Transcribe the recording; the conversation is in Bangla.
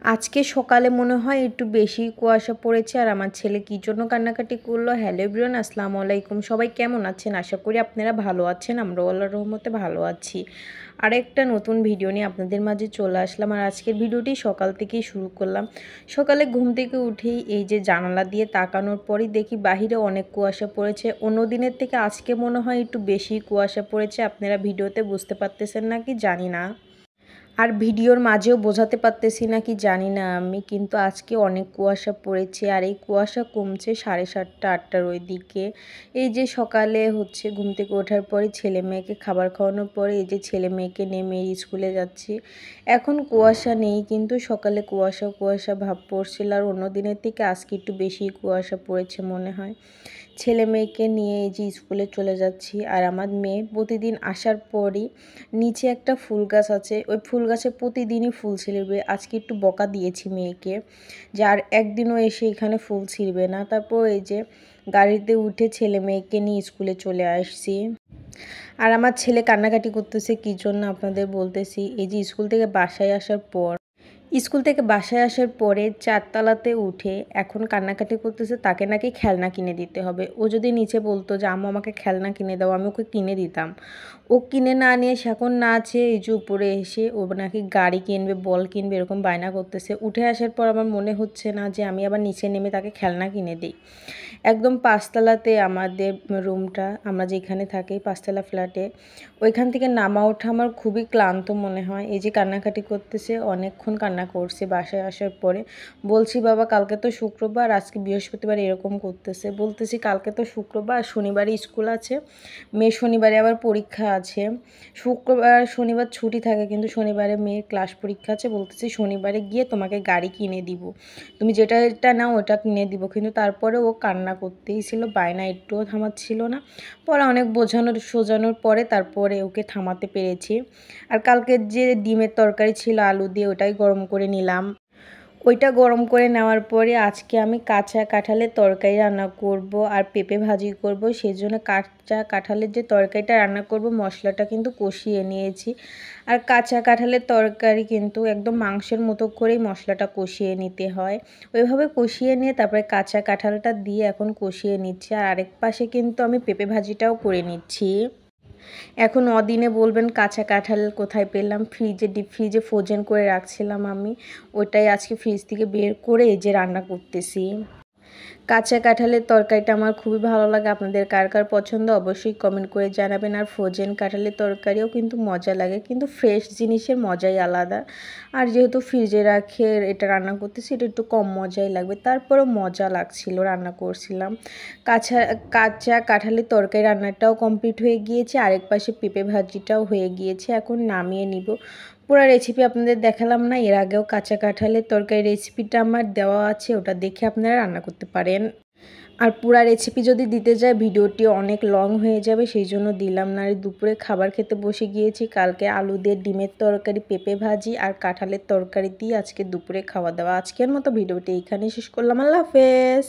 আজকে সকালে মনে হয় একটু বেশি কুয়াশা পড়েছে আর আমার ছেলে কী জন্য কান্নাকাটি করলো। হ্যালো এভরিওয়ান, আসসালামু আলাইকুম। সবাই কেমন আছেন? আশা করি আপনারা ভালো আছেন। আমরাও আল্লাহর রহমতে ভালো আছি। আর একটা নতুন ভিডিও নিয়ে আপনাদের মাঝে চলে আসলাম। আর আজকের ভিডিওটি সকাল থেকেই শুরু করলাম। সকালে ঘুম থেকে উঠেই এই যে জানালা দিয়ে তাকানোর পরই দেখি বাহিরে অনেক কুয়াশা পড়েছে। অন্য দিনের থেকে আজকে মনে হয় একটু বেশি কুয়াশা পড়েছে। আপনারা ভিডিওতে বুঝতে পারতেছেন নাকি জানি না, আর ভিডিওর মাঝেও বোঝাতে পারতেছি না কি জানি না আমি, কিন্তু আজকে অনেক কুয়াশা পড়েছে। আর এই কুয়াশা কমছে 7:30 8টার ওই দিকে। এই যে সকালে ঘুম থেকে ওঠার পরে ছেলে মেয়েকে খাবার খাওয়ানোর পরে এই যে ছেলে মেয়েকে নিয়ে মেয়ের স্কুলে যাচ্ছি। এখন কুয়াশা নেই, কিন্তু সকালে কুয়াশা কুয়াশা ভাব পড়ছিল। আর অন্য দিনের থেকে আজকে একটু বেশি কুয়াশা পড়েছে মনে হয়। ছেলে মেয়েকে নিয়ে এই যে স্কুলে চলে যাচ্ছি। আর আমার মেয়ে প্রতিদিন আসার পরই নিচে একটা ফুল গাছ আছে, ওই ফুল গাছে প্রতিদিনই ফুল ছিঁড়বে। আজকে একটু বকা দিয়েছি মেয়েকে যে আর একদিনও এসে এখানে ফুল ছিঁড়বে না। তারপর এই যে গাড়িতে উঠে ছেলে মেয়েকে নিয়ে স্কুলে চলে আসছি। আর আমার ছেলে কান্নাকাটি করতেছে কী জন্য আপনাদের বলতেছি। এই যে স্কুল থেকে বাসায় আসার পরে 4তলাতে উঠে এখন কান্নাকাটি করতেছে, তাকে নাকি খেলনা কিনে দিতে হবে। ও যদি নিচে বলতো যে আম্মু আমাকে খেলনা কিনে দাও, আমি ওকে কিনে দিতাম। ও কিনে না নিয়ে সে এখন না চেয়ে এই যে উপরে এসে ও নাকি গাড়ি কিনবে, বল কিনবে, এরকম বায়না করতেছে। উঠে আসার পর আমার মনে হচ্ছে না যে আমি আবার নিচে নেমে তাকে খেলনা কিনে দিই। একদম 5তলাতে আমাদের রুমটা, আমরা যেখানে থাকি 5তলা ফ্ল্যাটে, ওইখান থেকে নামা ওঠা আমার খুবই ক্লান্ত মনে হয়। এই যে কান্নাকাটি করতেছে, অনেকক্ষণ কান্না করছে বাসায় আসার পরে। বলছি বাবা কালকে তো শুক্রবার, আজকে বৃহস্পতিবার, এরকম করতেছে। বলতেছি কালকে তো শুক্রবার, শনিবারে স্কুল আছে, মেয়ে শনিবারে আবার পরীক্ষা আছে। শুক্রবার শনিবার ছুটি থাকে, কিন্তু শনিবারে মেয়ের ক্লাস পরীক্ষা আছে। বলতেছি শনিবারে গিয়ে তোমাকে গাড়ি কিনে দিব, তুমি যেটা এটা নাও ওটা কিনে দিব। কিন্তু তারপরে ও কান্না করতেই ছিল, বায়না একটুও থামাচ্ছিল না। পরে অনেক সোজানোর পরে তারপরে ওকে থামাতে পেরেছি। আর কালকের যে ডিমের তরকারি ছিল আলু দিয়ে, ওটাই গরম করে নিলাম। ওইটা গরম করে নেওয়ার পরে আজকে আমি কাঁচা কাঁঠালের তরকারি রান্না করব আর পেঁপে ভাজি করব। সেই জন্য কাঁচা কাঁঠালের যে তরকারিটা রান্না করব মশলাটা কিন্তু কষিয়ে নিয়েছি। আর কাঁচা কাঁঠালের তরকারি কিন্তু একদম মাংসের মতো করেই মশলাটা কষিয়ে নিতে হয়। ওইভাবে কষিয়ে নিয়ে তারপরে কাঁচা কাঁঠালটা দিয়ে এখন কষিয়ে নিচ্ছি। আর আরেক পাশে কিন্তু আমি পেঁপে ভাজিটাও করে নিচ্ছি। এখন অদিনে বলবেন কাঁচা কাঁঠাল কোথায় পেলাম, ডিপ ফ্রিজে ফ্রোজেন করে রাখছিলাম আমি। ওটাই আজকে ফ্রিজ থেকে বের করে এই যে রান্না করতেছি। কাঁচা কাঁঠালের তরকারিটা আমার খুবই ভালো লাগে। আপনাদের কার কার পছন্দ অবশ্যই কমেন্ট করে জানাবেন। আর ফ্রোজেন কাঁঠালের তরকারিও কিন্তু মজা লাগে, কিন্তু ফ্রেশ জিনিসের মজাই আলাদা। আর যেহেতু ফ্রিজে রাখে এটা রান্না করতেছি, এটা একটু কম মজাই লাগবে, তারপরেও মজা লাগছিল, রান্না করছিলাম। কাঁচা কাঁচা কাঁঠালের তরকারি রান্নাটাও কমপ্লিট হয়ে গিয়েছে, আরেক পাশে পেঁপে ভাজিটাও হয়ে গিয়েছে। এখন নামিয়ে নিব। পুরো রেসিপি আপনাদের দেখালাম না, এর আগেও কাঁচা কাঁঠালের তরকারি রেসিপিটা আমার দেওয়া আছে, ওটা দেখে আপনারা রান্না করতে পারেন। আর পুরা রেসিপি যদি দিতে যায় ভিডিওটি অনেক লং হয়ে যাবে, সেই জন্য দিলাম না। আর দুপুরে খাবার খেতে বসে গিয়েছি। কালকে আলু দিয়ে ডিমের তরকারি, পেঁপে ভাজি আর কাঁঠালের তরকারি দিয়ে আজকে দুপুরে খাওয়া দাওয়া। আজকের মতো ভিডিওটি এইখানেই শেষ করলাম। আল্লাহ হাফেজ।